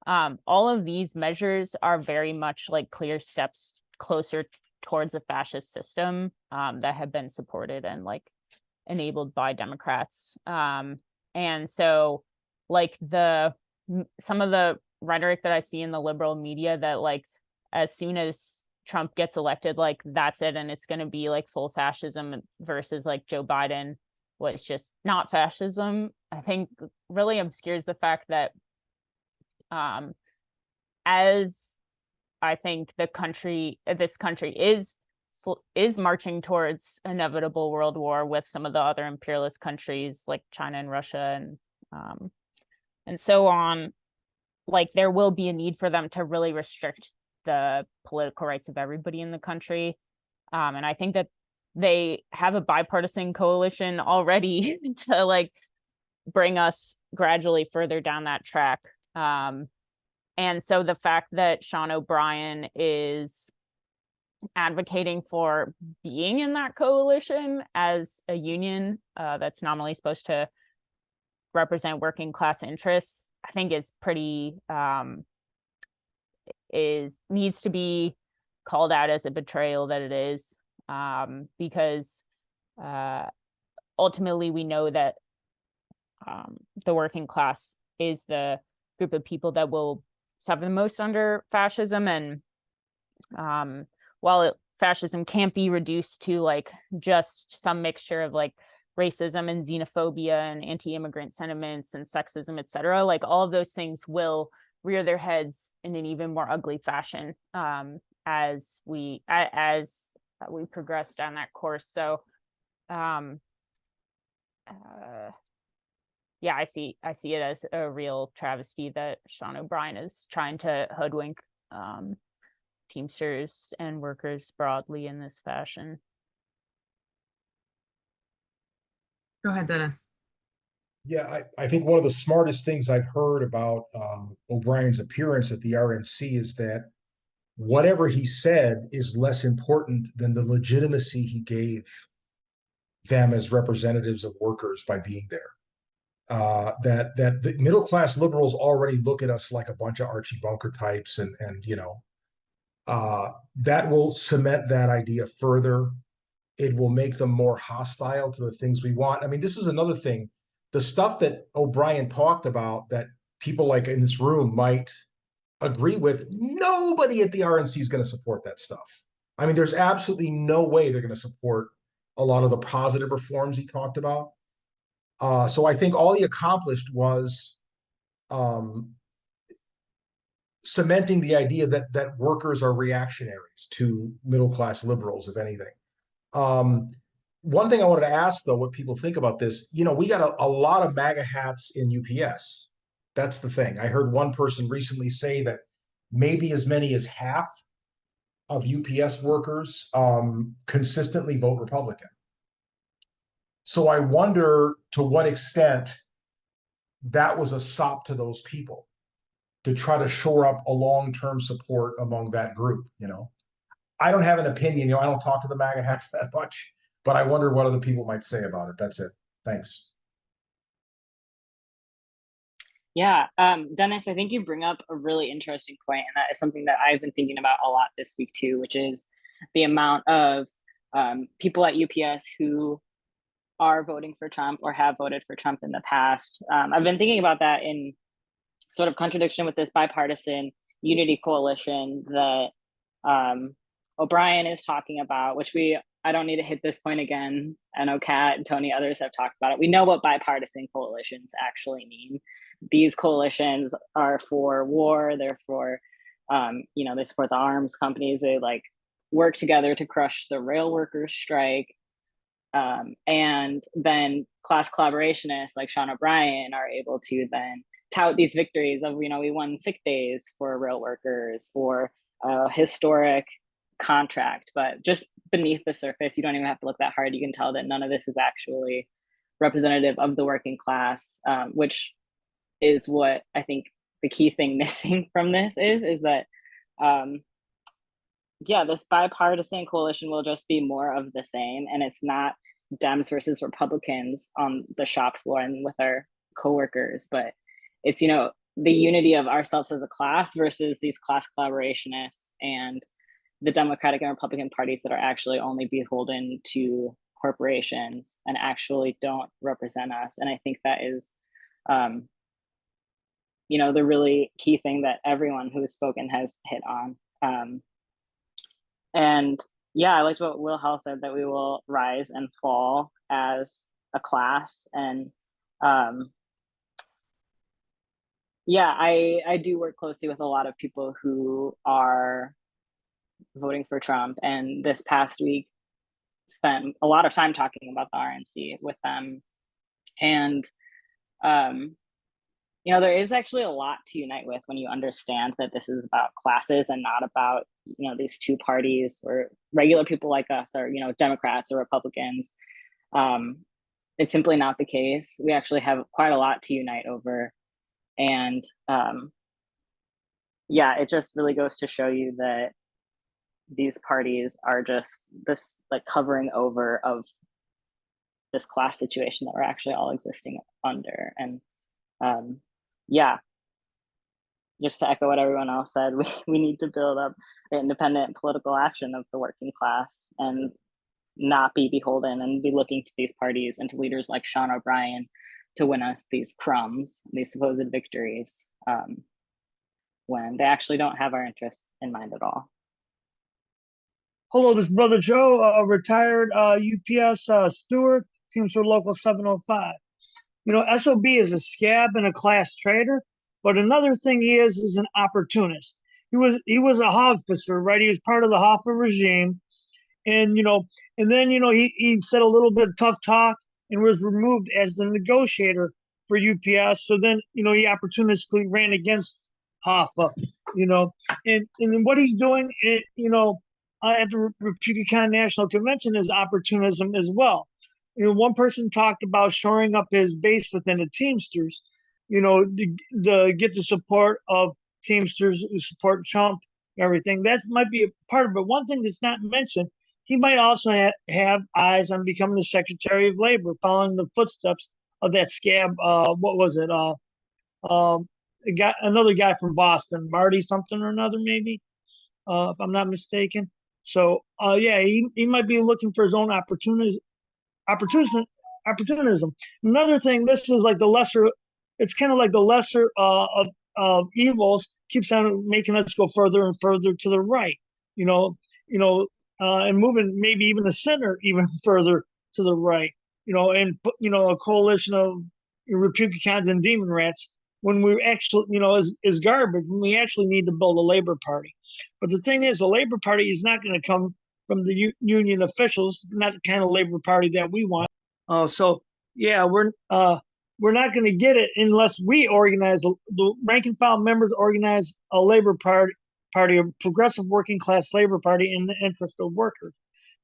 All of these measures are very much like clear steps closer towards a fascist system that have been supported and like enabled by Democrats. And so like some of the rhetoric that I see in the liberal media that like as soon as Trump gets elected, like that's it, and it's going to be like full fascism versus like Joe Biden was just not fascism, I think really obscures the fact that as I think this country is marching towards inevitable world war with some of the other imperialist countries like China and Russia and so on. Like there will be a need for them to really restrict the political rights of everybody in the country. And I think that they have a bipartisan coalition already to like bring us gradually further down that track. And so the fact that Sean O'Brien is advocating for being in that coalition as a union that's nominally supposed to represent working class interests, I think is pretty needs to be called out as a betrayal that it is, because ultimately we know that the working class is the group of people that will suffer the most under fascism. And while fascism can't be reduced to like just some mixture of like racism and xenophobia and anti-immigrant sentiments and sexism, etc., like all of those things will rear their heads in an even more ugly fashion as we progress down that course. So yeah, I see it as a real travesty that Sean O'Brien is trying to hoodwink Teamsters and workers broadly in this fashion. Go ahead, Dennis. Yeah, I think one of the smartest things I've heard about O'Brien's appearance at the RNC is that whatever he said is less important than the legitimacy he gave them as representatives of workers by being there. That the middle class liberals already look at us like a bunch of Archie Bunker types, and you know, that will cement that idea further. It will make them more hostile to the things we want. I mean, this is another thing. The stuff that O'Brien talked about that people like in this room might agree with, nobody at the RNC is going to support that stuff. I mean, there's absolutely no way they're going to support a lot of the positive reforms he talked about. So I think all he accomplished was cementing the idea that workers are reactionaries to middle-class liberals, if anything. One thing I wanted to ask, though, what people think about this, you know, we got a lot of MAGA hats in UPS. That's the thing. I heard one person recently say that maybe as many as half of UPS workers consistently vote Republican. So I wonder to what extent that was a sop to those people to try to shore up a long-term support among that group, you know. I don't have an opinion, you know, I don't talk to the MAGA hats that much, but I wonder what other people might say about it. That's it. Thanks. Yeah, Dennis, I think you bring up a really interesting point, and that is something that I've been thinking about a lot this week too, which is the amount of people at UPS who are voting for Trump or have voted for Trump in the past. I've been thinking about that in sort of contradiction with this bipartisan unity coalition that O'Brien is talking about, which I don't need to hit this point again. I know Kat and Tony, others have talked about it. We know what bipartisan coalitions actually mean. These coalitions are for war. They're for, you know, they support the arms companies. They like work together to crush the rail workers strike. And then class collaborationists like Sean O'Brien are able to then tout these victories of, you know, we won sick days for rail workers or a historic contract. But just beneath the surface, you don't even have to look that hard. You can tell that none of this is actually representative of the working class, which is what I think the key thing missing from this is that yeah, this bipartisan coalition will just be more of the same, and it's not Dems versus Republicans on the shop floor and with our coworkers, but it's, the unity of ourselves as a class versus these class collaborationists and the Democratic and Republican parties that are actually only beholden to corporations and actually don't represent us. And I think that is, the really key thing that everyone who has spoken has hit on. And yeah, I liked what Will Hell said, that we will rise and fall as a class. And yeah, I do work closely with a lot of people who are voting for Trump, and this past week spent a lot of time talking about the RNC with them. And there is actually a lot to unite with when you understand that this is about classes and not about, these two parties or regular people like us, or, Democrats or Republicans. It's simply not the case. We actually have quite a lot to unite over. And yeah, it just really goes to show you that these parties are just this like covering over of this class situation that we're actually all existing under. And yeah, just to echo what everyone else said, we need to build up the independent political action of the working class and not be beholden and be looking to these parties and to leaders like Sean O'Brien to win us these crumbs, these supposed victories, when they actually don't have our interests in mind at all. Hello, this is Brother Joe, retired UPS steward, Teamsters Local 705. SOB is a scab and a class traitor, but another thing he is an opportunist. He was a hog fisher, right? He was part of the Hoffa regime, and then he said a little bit of tough talk and was removed as the negotiator for UPS. So then he opportunistically ran against Hoffa, and what he's doing, at the Republican National Convention is opportunism as well. One person talked about shoring up his base within the Teamsters, to get the support of Teamsters who support Trump and everything. That might be a part of it. One thing that's not mentioned, he might also have eyes on becoming the Secretary of Labor, following the footsteps of that scab. What was it? Another guy from Boston, Marty something or another, maybe, if I'm not mistaken. So yeah, he might be looking for his own opportunism. Another thing, this is like the lesser. It's kind of like the lesser of evils keeps on making us go further and further to the right. And moving maybe even the center even further to the right. And a coalition of Republicans and demon rats, when we actually, is garbage, when we actually need to build a Labor Party. But the thing is, the Labor Party is not going to come from the union officials, not the kind of Labor Party that we want. So yeah, we're not going to get it unless we organize, the rank and file members organize a Labor Party, a progressive working class Labor Party in the interest of workers.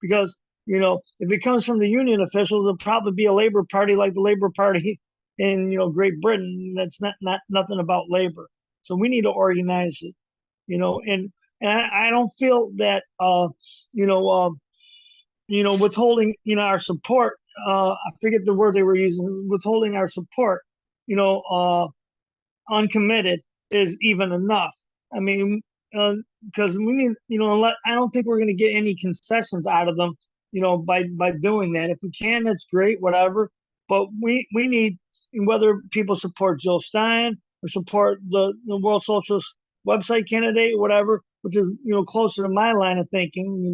Because, if it comes from the union officials, it'll probably be a Labor Party like the Labor Party in, Great Britain. That's not nothing about labor. So we need to organize it, and I don't feel that, withholding, our support, I forget the word they were using, withholding our support, uncommitted is even enough. I mean, because we need, I don't think we're going to get any concessions out of them, by doing that. If we can, that's great, whatever. But we need, whether people support Jill Stein or support the World Socialist website candidate, whatever, which is, closer to my line of thinking,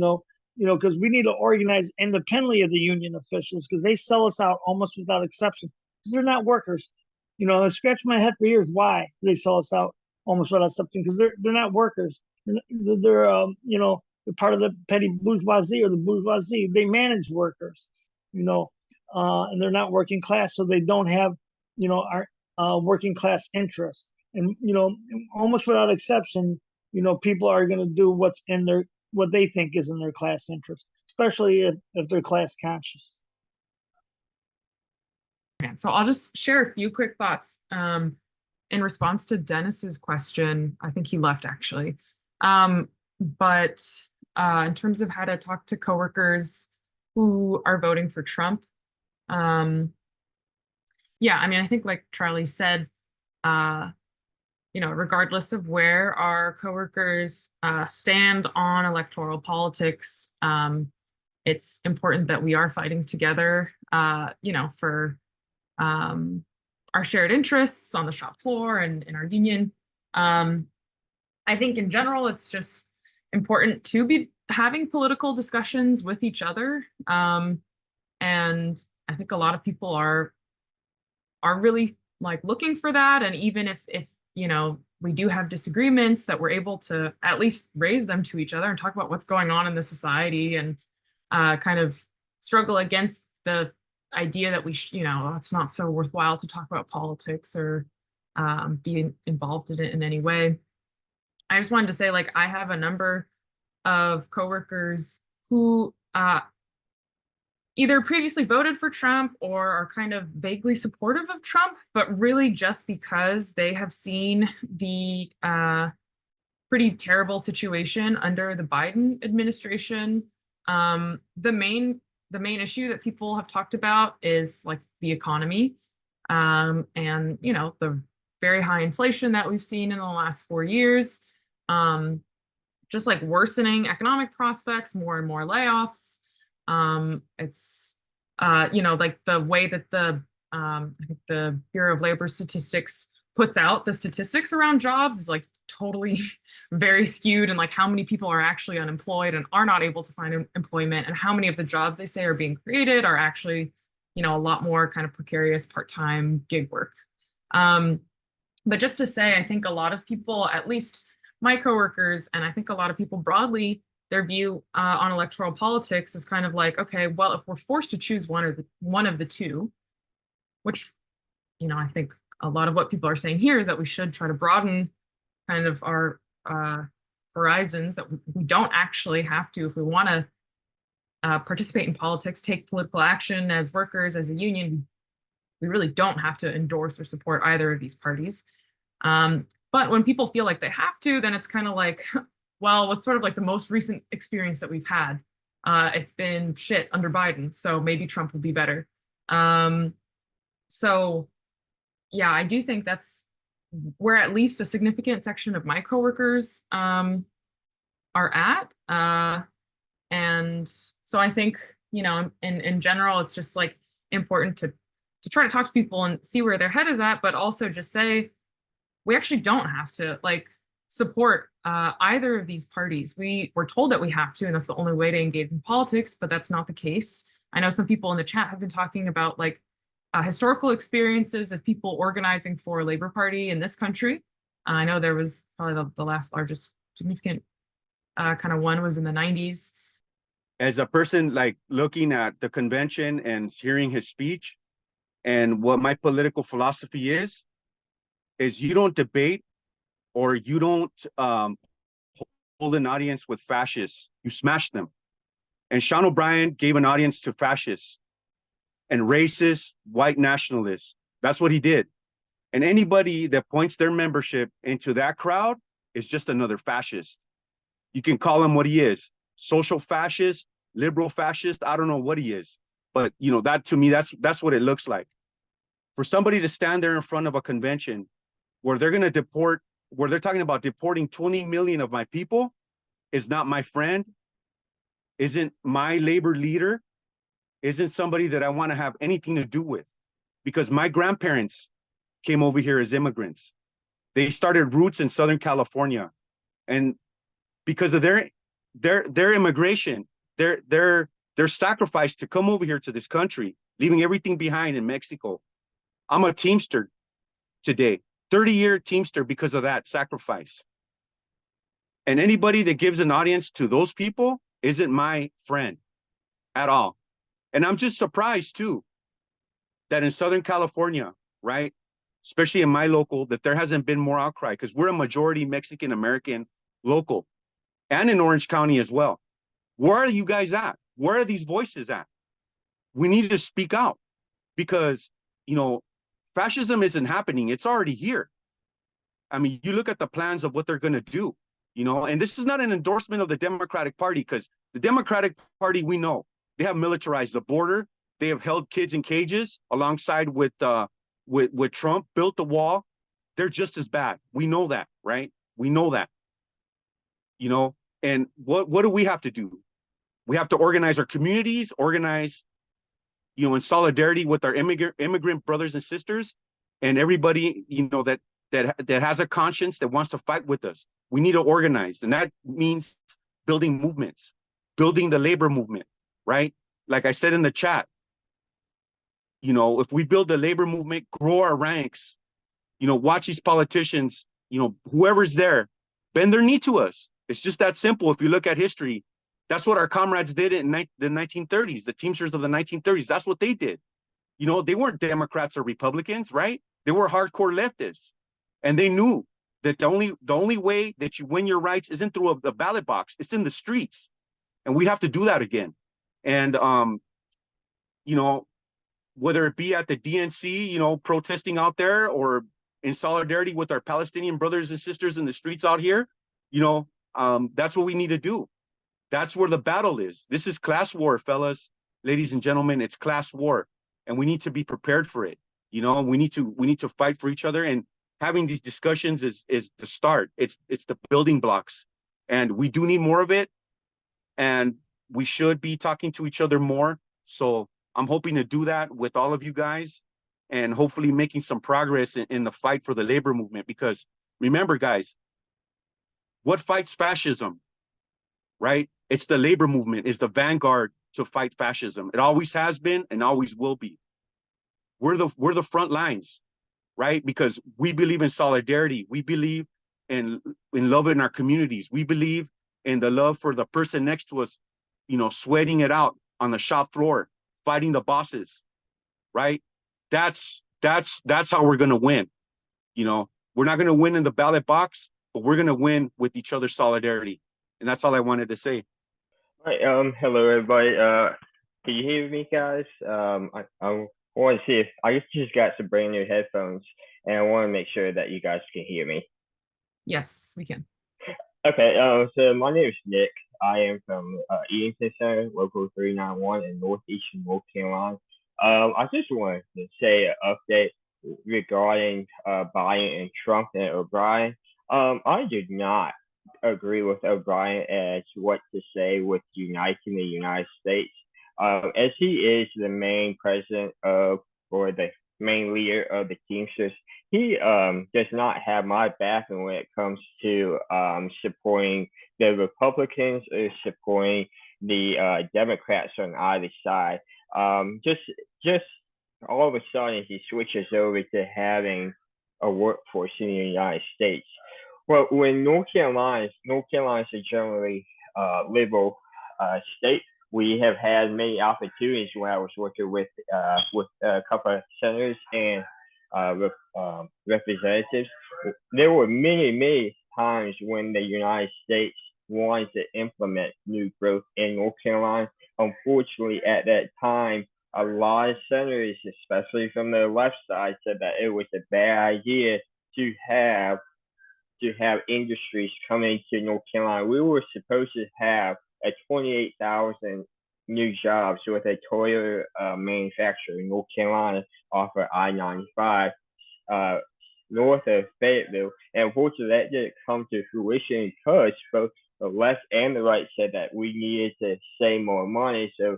because we need to organize independently of the union officials, because they sell us out almost without exception, because they're not workers. I scratch my head for years why they sell us out almost without exception, because they're not workers. They're part of the petty bourgeoisie or the bourgeoisie. They manage workers, and they're not working class, so they don't have, our working class interests. And almost without exception, people are going to do what they think is in their class interest, especially if they're class conscious. So I'll just share a few quick thoughts in response to Dennis's question. I think he left actually. But in terms of how to talk to coworkers, who are voting for Trump. Yeah, I mean, I think like Charlie said, regardless of where our coworkers stand on electoral politics, it's important that we are fighting together, for our shared interests on the shop floor and in our union. I think in general, it's just important to be having political discussions with each other. And I think a lot of people are really like looking for that. And even if we do have disagreements, that we're able to at least raise them to each other and talk about what's going on in the society, and kind of struggle against the idea that it's not so worthwhile to talk about politics or be involved in it in any way. I just wanted to say, like, I have a number of coworkers who either previously voted for Trump or are kind of vaguely supportive of Trump, but really just because they have seen the pretty terrible situation under the Biden administration. The main issue that people have talked about is like the economy, and the very high inflation that we've seen in the last 4 years, just like worsening economic prospects, more and more layoffs. It's like the way that I think the Bureau of Labor Statistics puts out the statistics around jobs is like totally very skewed, and like how many people are actually unemployed and are not able to find employment, and how many of the jobs they say are being created are actually, a lot more kind of precarious part-time gig work. But just to say, I think a lot of people, at least my coworkers, and I think a lot of people broadly, their view on electoral politics is kind of like, okay, well, if we're forced to choose one of the two, which, I think a lot of what people are saying here is that we should try to broaden kind of our horizons, that we don't actually have to, if we want to participate in politics, take political action as workers, as a union, we really don't have to endorse or support either of these parties. But when people feel like they have to, then it's kind of like, well, what's sort of like the most recent experience that we've had? It's been shit under Biden, so maybe Trump will be better. So yeah, I do think that's where at least a significant section of my coworkers are at. And so I think, in general, it's just like important to try to talk to people and see where their head is at, but also just say, we actually don't have to like support either of these parties. We're told that we have to, and that's the only way to engage in politics, but that's not the case. I know some people in the chat have been talking about like historical experiences of people organizing for a Labor Party in this country. I know there was probably the last largest significant kind of one was in the 90s. As a person like looking at the convention and hearing his speech, and what my political philosophy is you don't debate or you don't hold an audience with fascists, you smash them. And Sean O'Brien gave an audience to fascists and racist white nationalists. That's what he did. And anybody that points their membership into that crowd is just another fascist. You can call him what he is, social fascist, liberal fascist. I don't know what he is, but that to me, that's what it looks like. For somebody to stand there in front of a convention where they're going to deport, where they're talking about deporting 20 million of my people, is not my friend, isn't my labor leader, isn't somebody that I want to have anything to do with, because my grandparents came over here as immigrants. They started roots in Southern California, and because of their immigration, their sacrifice to come over here to this country, leaving everything behind in Mexico. I'm a Teamster today, 30-year Teamster because of that sacrifice. And anybody that gives an audience to those people isn't my friend at all. And I'm just surprised too, that in Southern California, right, especially in my local, that there hasn't been more outcry, because we're a majority Mexican American local, and in Orange County as well. Where are you guys at? Where are these voices at? We need to speak out, because, fascism isn't happening. It's already here. I mean, you look at the plans of what they're going to do, and this is not an endorsement of the Democratic Party, because the Democratic Party, we know, They have militarized the border. They have held kids in cages alongside with Trump, built the wall. They're just as bad. We know that, right? We know that. You know, and what do we have to do? We have to organize our communities, organize, you know, in solidarity with our immigrant brothers and sisters, and everybody, you know, that has a conscience, that wants to fight with us. We need to organize, and that means building movements, building the labor movement, right? Like I said in the chat, you know, if we build the labor movement, grow our ranks, you know, watch these politicians, you know, whoever's there, bend their knee to us. It's just that simple. If you look at history, that's what our comrades did in the 1930s, the Teamsters of the 1930s. That's what they did. You know, they weren't Democrats or Republicans, right? They were hardcore leftists. And they knew that the only way that you win your rights isn't through a ballot box, it's in the streets. And we have to do that again. And, you know, whether it be at the DNC, you know, protesting out there, or in solidarity with our Palestinian brothers and sisters in the streets out here, you know, that's what we need to do. That's where the battle is. This is class war, fellas, ladies and gentlemen. It's class war, and we need to be prepared for it. You know, we need to fight for each other, and having these discussions is the start. It's the building blocks, and we do need more of it, and we should be talking to each other more. So I'm hoping to do that with all of you guys, and hopefully making some progress in the fight for the labor movement. Because remember, guys, what fights fascism, right? It's the labor movement, is the vanguard to fight fascism. It always has been and always will be. We're the front lines, right? Because we believe in solidarity. We believe in love in our communities. We believe in the love for the person next to us, you know, sweating it out on the shop floor, fighting the bosses, right? That's how we're gonna win. You know, we're not gonna win in the ballot box, but we're gonna win with each other's solidarity. And that's all I wanted to say. Hi, hello everybody. Can you hear me, guys? I want to see if I just got some brand new headphones, and I want to make sure that you guys can hear me. Yes, we can. Okay. So my name is Nick. I am from Eatonton Center, local 391 in northeastern North Carolina. I just wanted to say an update regarding Biden and Trump and O'Brien. I do not agree with O'Brien as what to say with uniting the United States. As he is the main president or the main leader of the Teamsters, he does not have my backing when it comes to supporting the Republicans or supporting the Democrats on either side. Just all of a sudden he switches over to having a workforce in the United States. Well, when North Carolina is a generally liberal state. We have had many opportunities when I was working with a couple of senators and representatives. There were many times when the United States wanted to implement new growth in North Carolina. Unfortunately, at that time, a lot of senators, especially from the left side, said that it was a bad idea to have industries coming to North Carolina. We were supposed to have 28,000 new jobs with a Toyota manufacturer in North Carolina off of I-95 north of Fayetteville. And unfortunately, that didn't come to fruition because both the left and the right said that we needed to save more money so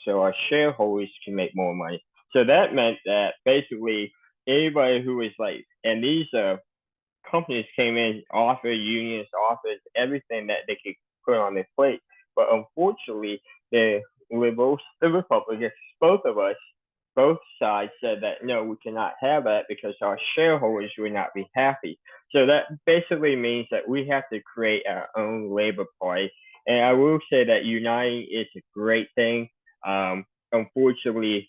our shareholders can make more money. So that meant that basically anybody who was like, and these companies came in, offered unions, offered everything that they could put on their plate. But unfortunately, the liberals, the Republicans, both sides said that no, we cannot have that because our shareholders would not be happy. So that basically means that we have to create our own labor party. And I will say that uniting is a great thing. Unfortunately,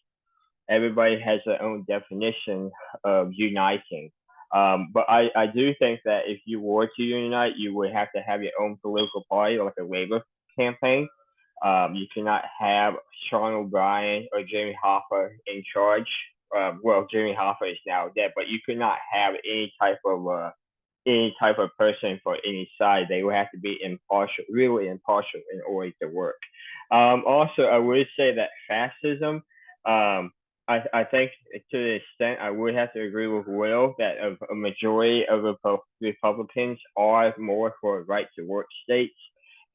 everybody has their own definition of uniting. But I do think that if you were to unite, you would have to have your own political party, like a labor campaign. You cannot have Sean O'Brien or Jimmy Hoffa in charge. Well, Jimmy Hoffa is now dead, but you could not have any type of any type of person for any side. They would have to be impartial, really impartial, in order to work. Also, I would say that fascism, I think to the extent I would have to agree with Will that a majority of Republicans are more for right to work states.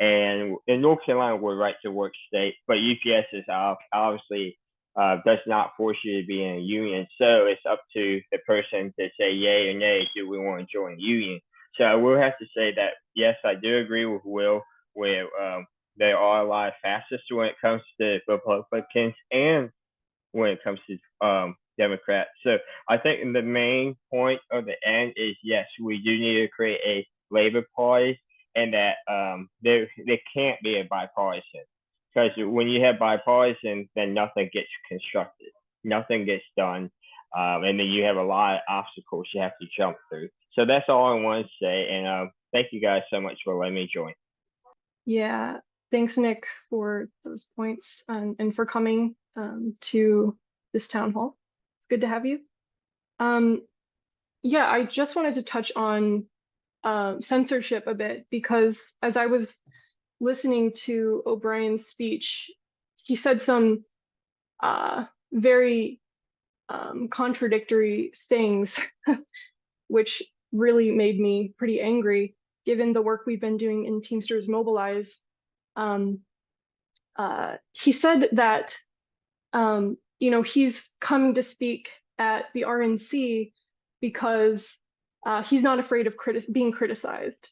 And in North Carolina, we're right to work state, but UPS is obviously does not force you to be in a union. So it's up to the person to say yay or nay, do we want to join a union? So I will have to say that, yes, I do agree with Will, where there are a lot of fascists when it comes to Republicans and when it comes to Democrats. So I think the main point of the end is, yes, we do need to create a Labor Party, and that there can't be a bipartisan. Because when you have bipartisan, then nothing gets constructed, nothing gets done, and then you have a lot of obstacles you have to jump through. So that's all I want to say, and thank you guys so much for letting me join. Yeah, thanks, Nick, for those points and for coming to this town hall. It's good to have you. Yeah, I just wanted to touch on censorship a bit, because as I was listening to O'Brien's speech, he said some very contradictory things, which really made me pretty angry, given the work we've been doing in Teamsters Mobilize. He said that, you know, he's coming to speak at the RNC because he's not afraid of being criticized.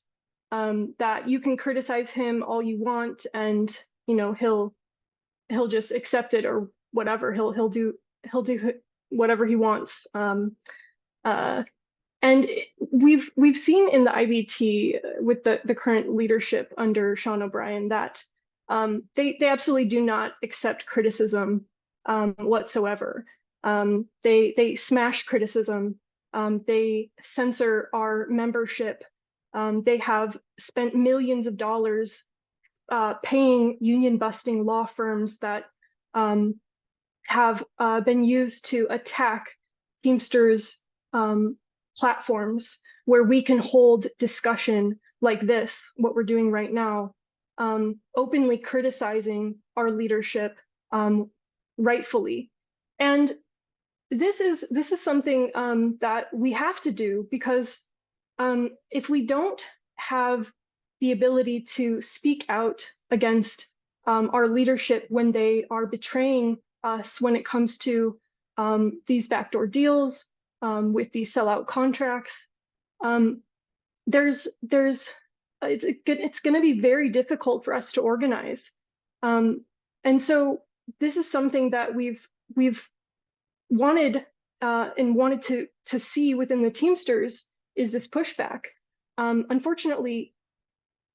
That you can criticize him all you want, and you know he'll just accept it or whatever. He'll do whatever he wants. And we've seen in the IBT with the current leadership under Sean O'Brien that they absolutely do not accept criticism whatsoever. They smash criticism. They censor our membership. They have spent millions of dollars paying union-busting law firms that have been used to attack Teamsters platforms where we can hold discussion like this, what we're doing right now, openly criticizing our leadership rightfully. And this is something that we have to do, because if we don't have the ability to speak out against our leadership when they are betraying us when it comes to these backdoor deals with these sellout contracts, it's going to be very difficult for us to organize. And so this is something that we've wanted and wanted to see within the Teamsters, is this pushback. Unfortunately,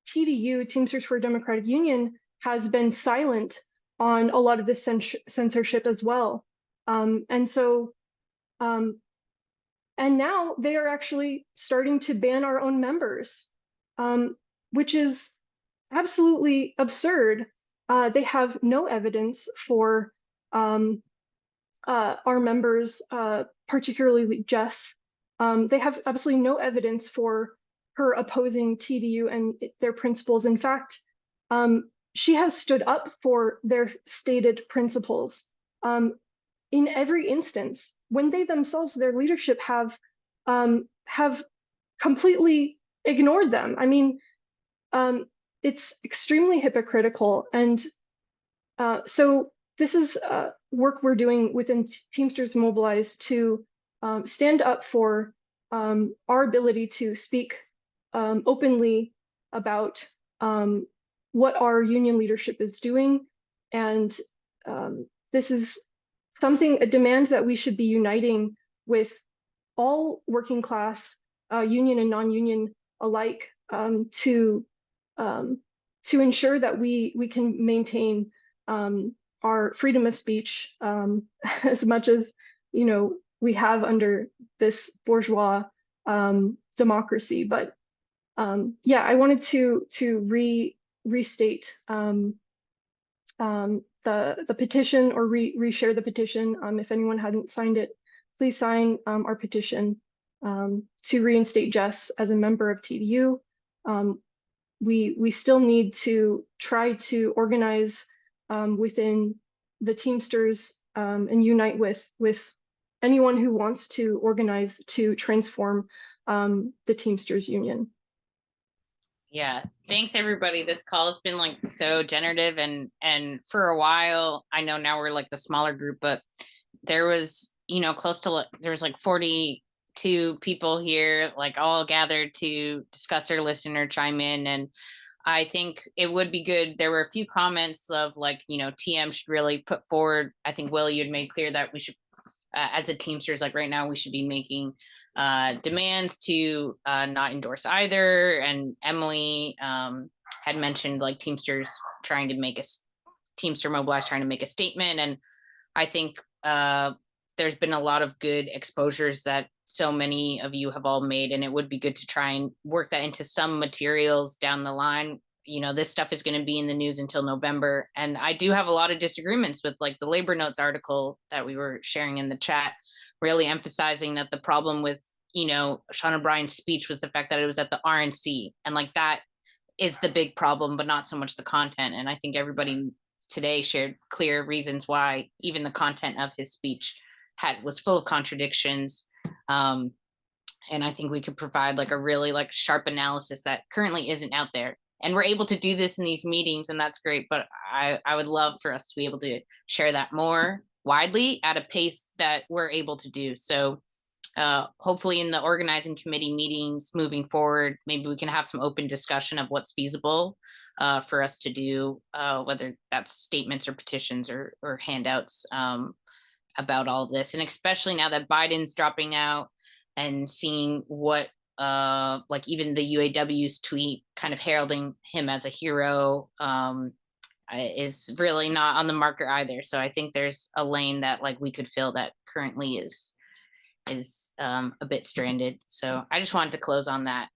TDU, Teamsters for a Democratic Union, has been silent on a lot of this censorship as well. And so, and now they are actually starting to ban our own members, which is absolutely absurd. They have no evidence for our members, particularly Jess. They have absolutely no evidence for her opposing TDU and their principles. In fact, she has stood up for their stated principles in every instance when they themselves, their leadership, have completely ignored them. I mean, it's extremely hypocritical. And so this is work we're doing within Teamsters Mobilize to stand up for our ability to speak openly about what our union leadership is doing. And this is a demand that we should be uniting with all working class, union and non-union alike, to ensure that we can maintain our freedom of speech as much as we have under this bourgeois democracy. But yeah, I wanted to restate the petition, or reshare the petition. If anyone hadn't signed it, please sign our petition. to reinstate Jess as a member of TDU. We still need to try to organize within the Teamsters and unite with anyone who wants to organize to transform the Teamsters Union. Yeah, thanks everybody. This call has been like so generative, and for a while, I know now we're like the smaller group, but there was, you know, close to, there was like 42 people here, like all gathered to discuss or listen or chime in. And I think it would be good. There were a few comments of like, you know, TM should really put forward. I think, Will, you had made clear that we should, as a Teamsters, like right now, we should be making demands to not endorse either. And Emily had mentioned like Teamsters trying to make Teamster Mobilize trying to make a statement. And I think there's been a lot of good exposures that so many of you have all made, and it would be good to try and work that into some materials down the line. You know, this stuff is going to be in the news until November. And I do have a lot of disagreements with like the Labor Notes article that we were sharing in the chat, really emphasizing that the problem with, you know, Sean O'Brien's speech was the fact that it was at the RNC, and like that is the big problem, but not so much the content. And I think everybody today shared clear reasons why even the content of his speech was full of contradictions. And I think we could provide like a really like sharp analysis that currently isn't out there. And we're able to do this in these meetings, and that's great. But I would love for us to be able to share that more widely at a pace that we're able to do. So hopefully in the organizing committee meetings moving forward, maybe we can have some open discussion of what's feasible for us to do, whether that's statements or petitions or handouts about all of this. And especially now that Biden's dropping out, and seeing what like even the UAW's tweet kind of heralding him as a hero is really not on the marker either. So I think there's a lane that like we could fill that currently is a bit stranded. So I just wanted to close on that.